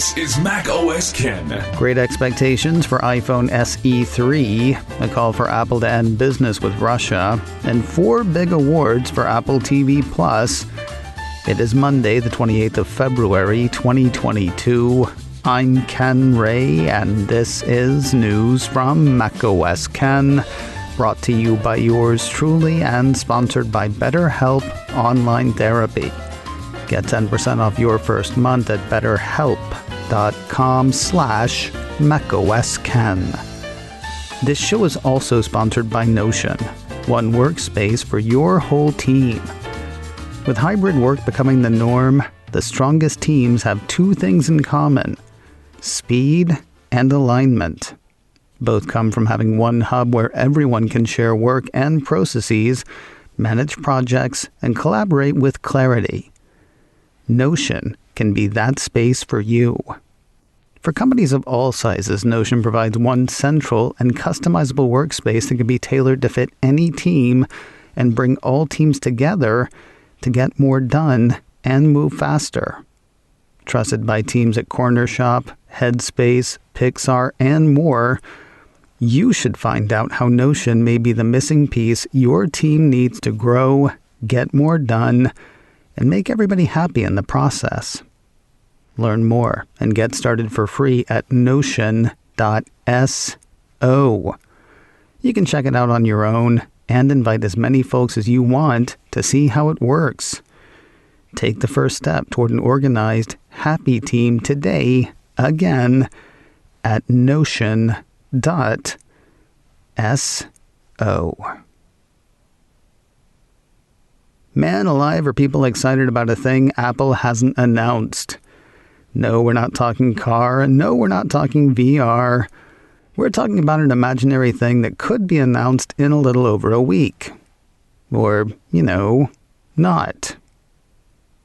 This is Mac OS Ken. Great expectations for iPhone SE 3, a call for Apple to end business with Russia, and 4 big awards for Apple TV Plus. It is Monday, the 28th of February, 2022. I'm Ken Ray, and this is news from Mac OS Ken, brought to you by yours truly and sponsored by BetterHelp Online Therapy. Get 10% off your first month at betterhelp.com/macosken. This show is also sponsored by Notion, one workspace for your whole team. With hybrid work becoming the norm, the strongest teams have 2 things in common: speed and alignment. Both come from having one hub where everyone can share work and processes, manage projects, and collaborate with clarity. Notion can be that space for you. For companies of all sizes, Notion provides one central and customizable workspace that can be tailored to fit any team and bring all teams together to get more done and move faster. Trusted by teams at Corner Shop, Headspace, Pixar, and more, you should find out how Notion may be the missing piece your team needs to grow, get more done, and make everybody happy in the process. Learn more and get started for free at notion.so. You can check it out on your own and invite as many folks as you want to see how it works. Take the first step toward an organized, happy team today, again, at notion.so. Man alive, are people excited about a thing Apple hasn't announced? No, we're not talking car, and no, we're not talking VR. We're talking about an imaginary thing that could be announced in a little over a week. Or, not.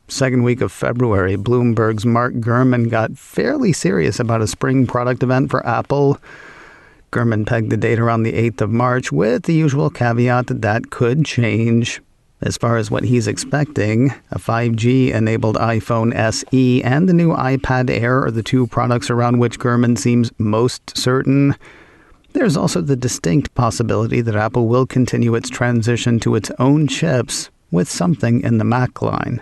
Second week of February, Bloomberg's Mark Gurman got fairly serious about a spring product event for Apple. Gurman pegged the date around the 8th of March with the usual caveat that could change. As far as what he's expecting, a 5G-enabled iPhone SE and the new iPad Air are the 2 products around which Gurman seems most certain. There's also the distinct possibility that Apple will continue its transition to its own chips with something in the Mac line.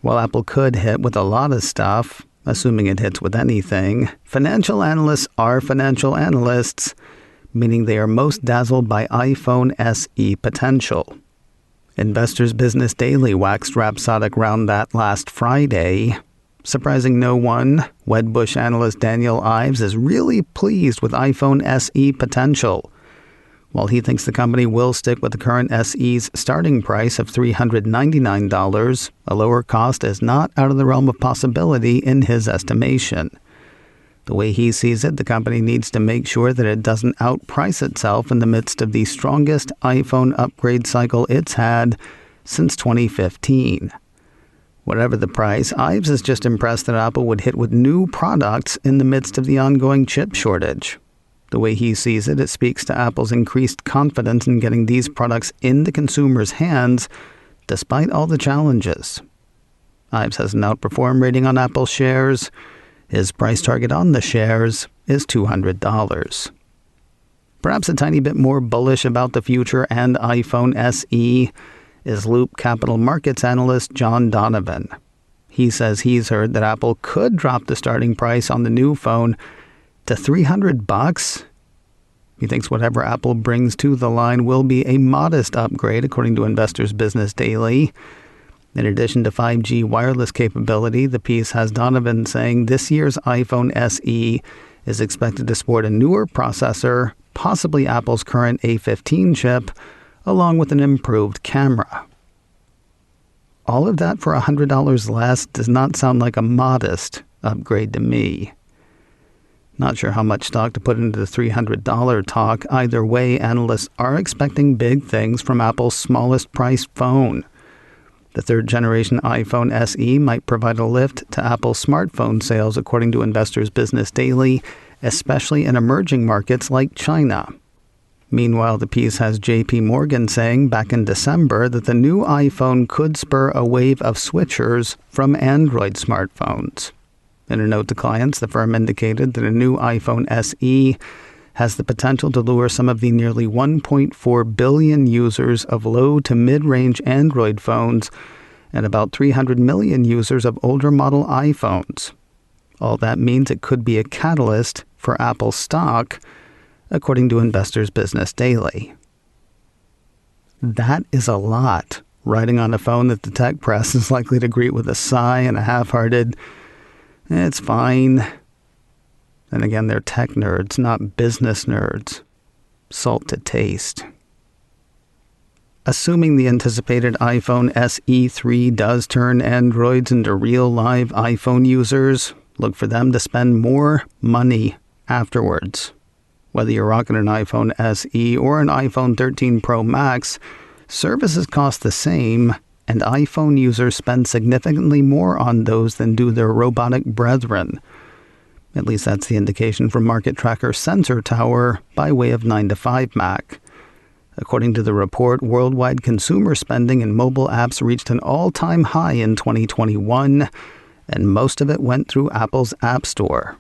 While Apple could hit with a lot of stuff, assuming it hits with anything, financial analysts are financial analysts, meaning they are most dazzled by iPhone SE potential. Investors Business Daily waxed rhapsodic round that last Friday. Surprising no one, Wedbush analyst Daniel Ives is really pleased with iPhone SE potential. While he thinks the company will stick with the current SE's starting price of $399, a lower cost is not out of the realm of possibility in his estimation. The way he sees it, the company needs to make sure that it doesn't outprice itself in the midst of the strongest iPhone upgrade cycle it's had since 2015. Whatever the price, Ives is just impressed that Apple would hit with new products in the midst of the ongoing chip shortage. The way he sees it, it speaks to Apple's increased confidence in getting these products in the consumer's hands, despite all the challenges. Ives has an outperform rating on Apple shares. His price target on the shares is $200. Perhaps a tiny bit more bullish about the future and iPhone SE is Loop Capital Markets analyst John Donovan. He says he's heard that Apple could drop the starting price on the new phone to $300. He thinks whatever Apple brings to the line will be a modest upgrade, according to Investors Business Daily. In addition to 5G wireless capability, the piece has Donovan saying this year's iPhone SE is expected to sport a newer processor, possibly Apple's current A15 chip, along with an improved camera. All of that for $100 less does not sound like a modest upgrade to me. Not sure how much stock to put into the $300 talk. Either way, analysts are expecting big things from Apple's smallest priced phone. The third-generation iPhone SE might provide a lift to Apple's smartphone sales, according to Investors Business Daily, especially in emerging markets like China. Meanwhile, the piece has J.P. Morgan saying back in December that the new iPhone could spur a wave of switchers from Android smartphones. In a note to clients, the firm indicated that a new iPhone SE has the potential to lure some of the nearly 1.4 billion users of low to mid-range Android phones and about 300 million users of older model iPhones. All that means it could be a catalyst for Apple stock, according to Investors Business Daily. That is a lot, riding on a phone that the tech press is likely to greet with a sigh and a half-hearted, "It's fine." And again, they're tech nerds, not business nerds. Salt to taste. Assuming the anticipated iPhone SE3 does turn Androids into real live iPhone users, look for them to spend more money afterwards. Whether you're rocking an iPhone SE or an iPhone 13 Pro Max, services cost the same, and iPhone users spend significantly more on those than do their robotic brethren. At least that's the indication from market tracker Sensor Tower by way of 9to5Mac. According to the report, worldwide consumer spending in mobile apps reached an all-time high in 2021, and most of it went through Apple's App Store.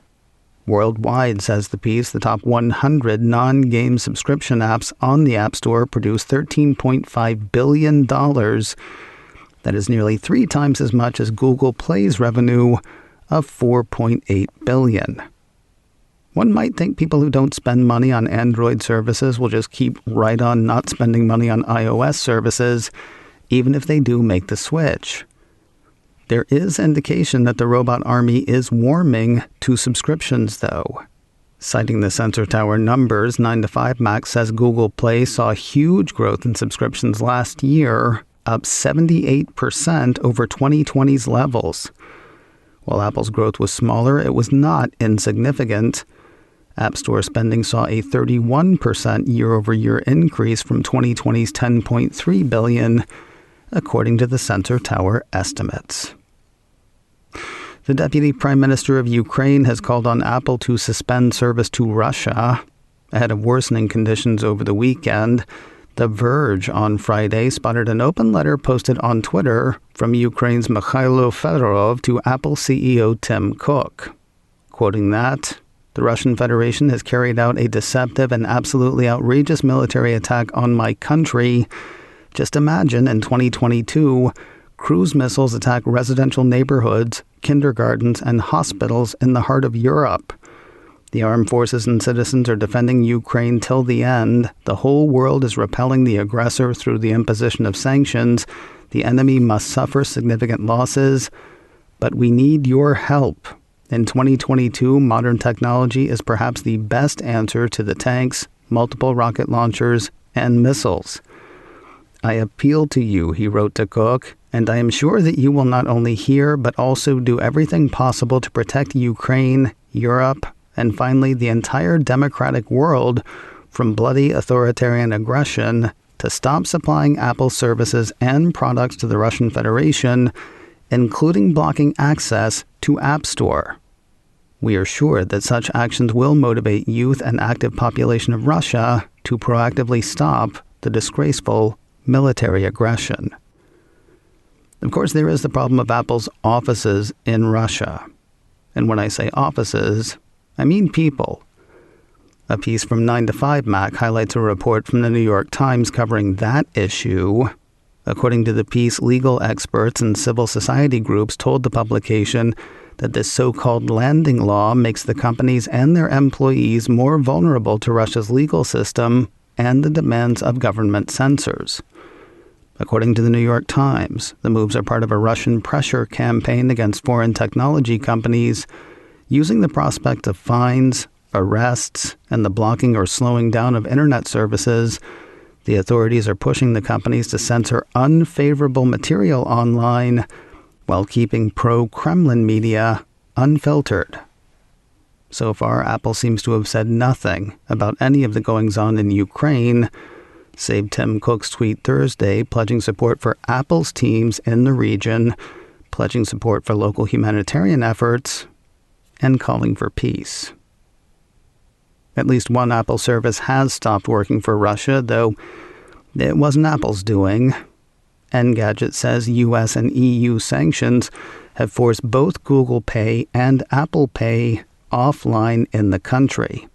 Worldwide, says the piece, the top 100 non-game subscription apps on the App Store produced $13.5 billion. That is nearly 3 times as much as Google Play's revenue of $4.8 billion. One might think people who don't spend money on Android services will just keep right on not spending money on iOS services, even if they do make the switch. There is indication that the robot army is warming to subscriptions, though. Citing the Sensor Tower numbers, 9to5Mac says Google Play saw huge growth in subscriptions last year, up 78% over 2020's levels. While Apple's growth was smaller, it was not insignificant. App Store spending saw a 31% year-over-year increase from 2020's $10.3 billion, according to the Sensor Tower estimates. The Deputy Prime Minister of Ukraine has called on Apple to suspend service to Russia ahead of worsening conditions over the weekend. The Verge on Friday spotted an open letter posted on Twitter from Ukraine's Mikhailo Fedorov to Apple CEO Tim Cook. Quoting that, "The Russian Federation has carried out a deceptive and absolutely outrageous military attack on my country. Just imagine in 2022, cruise missiles attack residential neighborhoods, kindergartens, and hospitals in the heart of Europe. The armed forces and citizens are defending Ukraine till the end. The whole world is repelling the aggressor through the imposition of sanctions. The enemy must suffer significant losses, but we need your help. In 2022, modern technology is perhaps the best answer to the tanks, multiple rocket launchers, and missiles. I appeal to you," he wrote to Cook, "and I am sure that you will not only hear but also do everything possible to protect Ukraine, Europe, and finally the entire democratic world from bloody authoritarian aggression to stop supplying Apple services and products to the Russian Federation, including blocking access to App Store. We are sure that such actions will motivate youth and active population of Russia to proactively stop the disgraceful military aggression." Of course, there is the problem of Apple's offices in Russia. And when I say offices, I mean people. A piece from 9to5Mac highlights a report from the New York Times covering that issue. According to the piece, legal experts and civil society groups told the publication that this so-called landing law makes the companies and their employees more vulnerable to Russia's legal system and the demands of government censors. According to the New York Times, the moves are part of a Russian pressure campaign against foreign technology companies, using the prospect of fines, arrests, and the blocking or slowing down of internet services. The authorities are pushing the companies to censor unfavorable material online while keeping pro-Kremlin media unfiltered. So far, Apple seems to have said nothing about any of the goings-on in Ukraine, save Tim Cook's tweet Thursday pledging support for Apple's teams in the region, pledging support for local humanitarian efforts, and calling for peace. At least one Apple service has stopped working for Russia, though it wasn't Apple's doing. Engadget says US and EU sanctions have forced both Google Pay and Apple Pay offline in the country.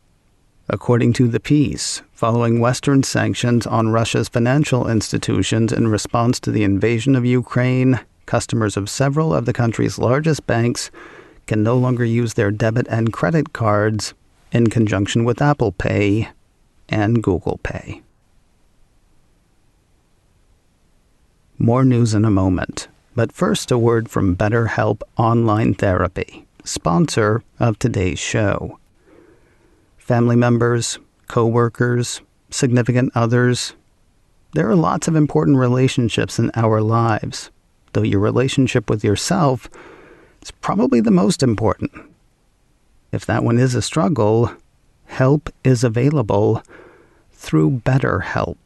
According to the piece, following Western sanctions on Russia's financial institutions in response to the invasion of Ukraine, customers of several of the country's largest banks can no longer use their debit and credit cards in conjunction with Apple Pay and Google Pay. More news in a moment, but first a word from BetterHelp Online Therapy, sponsor of today's show. Family members, co-workers, significant others. There are lots of important relationships in our lives, though your relationship with yourself is probably the most important. If that one is a struggle, help is available through BetterHelp.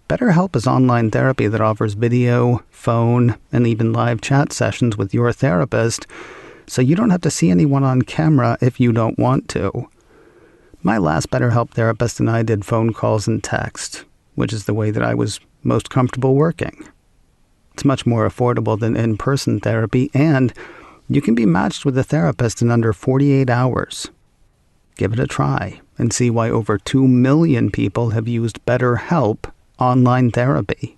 BetterHelp is online therapy that offers video, phone, and even live chat sessions with your therapist, so you don't have to see anyone on camera if you don't want to. My last BetterHelp therapist and I did phone calls and text, which is the way that I was most comfortable working. It's much more affordable than in-person therapy, and you can be matched with a therapist in under 48 hours. Give it a try and see why over 2 million people have used BetterHelp online therapy.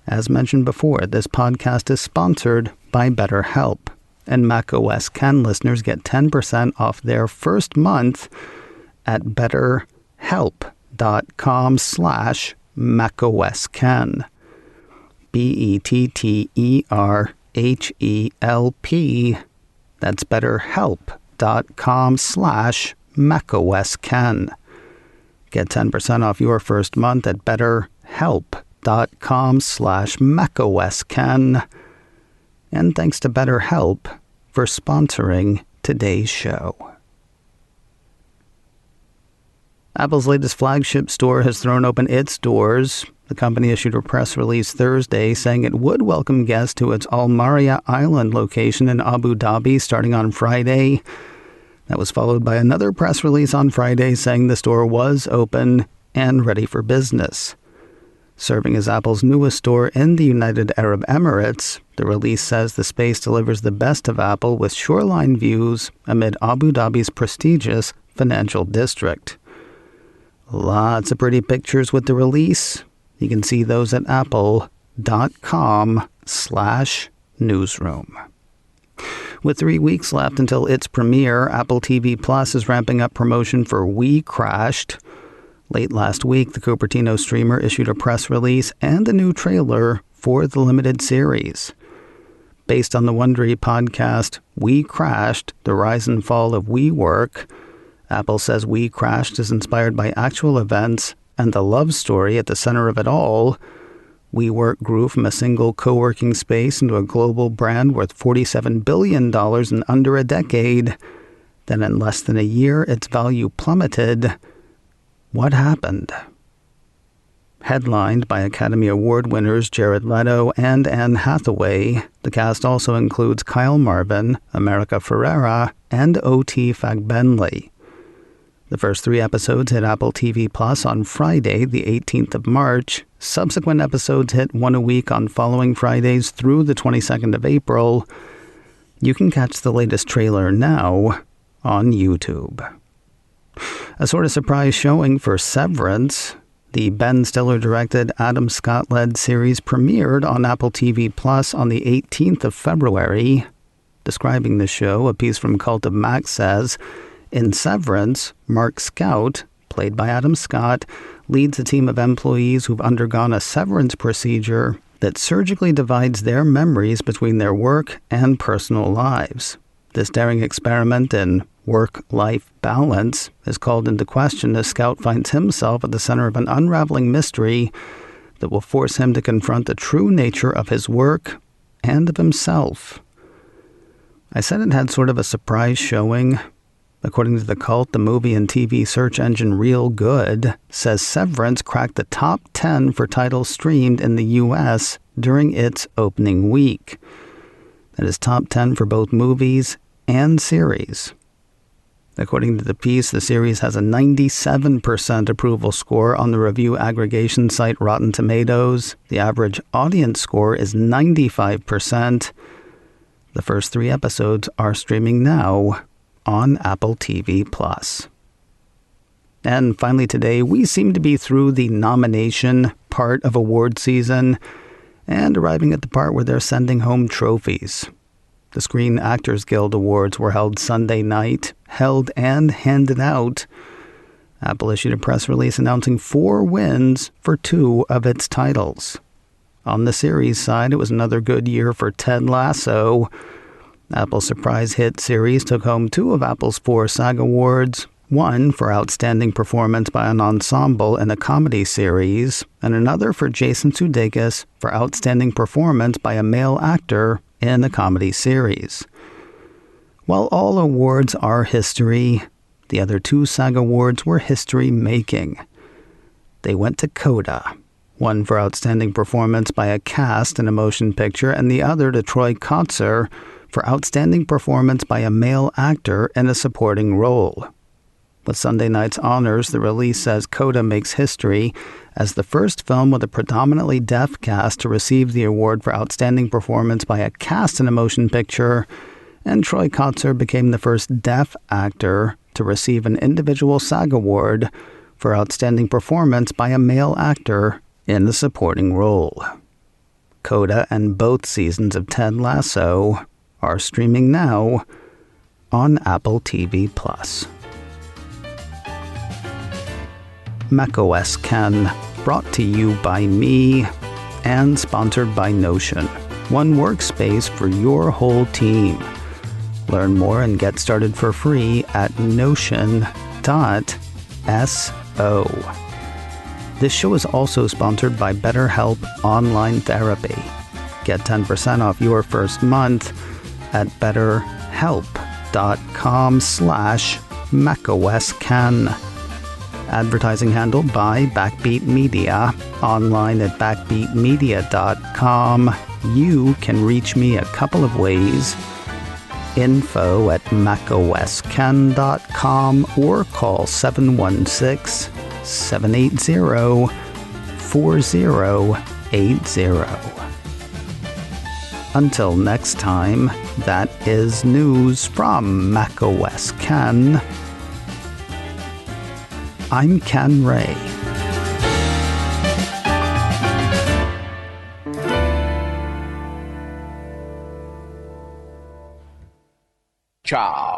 As mentioned before, this podcast is sponsored by BetterHelp, and macOS Ken listeners get 10% off their first month at betterhelp.com/macOSKen. BetterHelp. That's betterhelp.com/macOSKen. Get 10% off your first month at betterhelp.com/macOSKen. And thanks to BetterHelp for sponsoring today's show. Apple's latest flagship store has thrown open its doors. The company issued a press release Thursday saying it would welcome guests to its Maryah Island location in Abu Dhabi starting on Friday. That was followed by another press release on Friday saying the store was open and ready for business. Serving as Apple's newest store in the United Arab Emirates, the release says the space delivers the best of Apple with shoreline views amid Abu Dhabi's prestigious financial district. Lots of pretty pictures with the release. You can see those at apple.com/newsroom. With 3 weeks left until its premiere, Apple TV Plus is ramping up promotion for WeCrashed. Late last week, the Cupertino streamer issued a press release and a new trailer for the limited series. Based on the Wondery podcast, WeCrashed, The Rise and Fall of WeWork, Apple says WeCrashed is inspired by actual events and the love story at the center of it all. WeWork grew from a single co-working space into a global brand worth $47 billion in under a decade. Then in less than a year, its value plummeted. What happened? Headlined by Academy Award winners Jared Leto and Anne Hathaway, the cast also includes Kyle Marvin, America Ferrera, and O.T. Fagbenle. The first 3 episodes hit Apple TV Plus on Friday, the 18th of March. Subsequent episodes hit one a week on following Fridays through the 22nd of April. You can catch the latest trailer now on YouTube. A sort of surprise showing for Severance. The Ben Stiller-directed, Adam Scott-led series premiered on Apple TV Plus on the 18th of February. Describing the show, a piece from Cult of Max says, in Severance, Mark Scout, played by Adam Scott, leads a team of employees who've undergone a severance procedure that surgically divides their memories between their work and personal lives. This daring experiment in work-life balance is called into question as Scout finds himself at the center of an unraveling mystery that will force him to confront the true nature of his work and of himself. I said it had sort of a surprise showing. According to the Cult, the movie and TV search engine Reelgood says Severance cracked the top 10 for titles streamed in the U.S. during its opening week. That is top 10 for both movies and series. According to the piece, the series has a 97% approval score on the review aggregation site Rotten Tomatoes. The average audience score is 95%. The first 3 episodes are streaming now on Apple TV+. And finally today, we seem to be through the nomination part of award season and arriving at the part where they're sending home trophies. The Screen Actors Guild Awards were held Sunday night, held and handed out. Apple issued a press release announcing 4 wins for 2 of its titles. On the series side, it was another good year for Ted Lasso. Apple's surprise hit series took home 2 of Apple's 4 SAG Awards, one for Outstanding Performance by an Ensemble in a Comedy Series, and another for Jason Sudeikis for Outstanding Performance by a Male Actor in a Comedy Series. While all awards are history, the other 2 SAG Awards were history-making. They went to CODA, one for Outstanding Performance by a Cast in a Motion Picture, and the other to Troy Kotsur for Outstanding Performance by a Male Actor in a Supporting Role. With Sunday night's honors, the release says CODA makes history as the first film with a predominantly deaf cast to receive the award for Outstanding Performance by a Cast in a Motion Picture, and Troy Kotsur became the first deaf actor to receive an individual SAG Award for Outstanding Performance by a Male Actor in a Supporting Role. CODA and both seasons of Ted Lasso are streaming now on Apple TV+. macOS Ken, brought to you by me and sponsored by Notion, one workspace for your whole team. Learn more and get started for free at notion.so. This show is also sponsored by BetterHelp Online Therapy. Get 10% off your first month at betterhelp.com/macOSCan. Advertising handled by Backbeat Media, online at backbeatmedia.com. You can reach me a couple of ways. info@macoscan.com or call 716-780-4080. Until next time, that is news from macOS Ken. I'm Ken Ray. Ciao.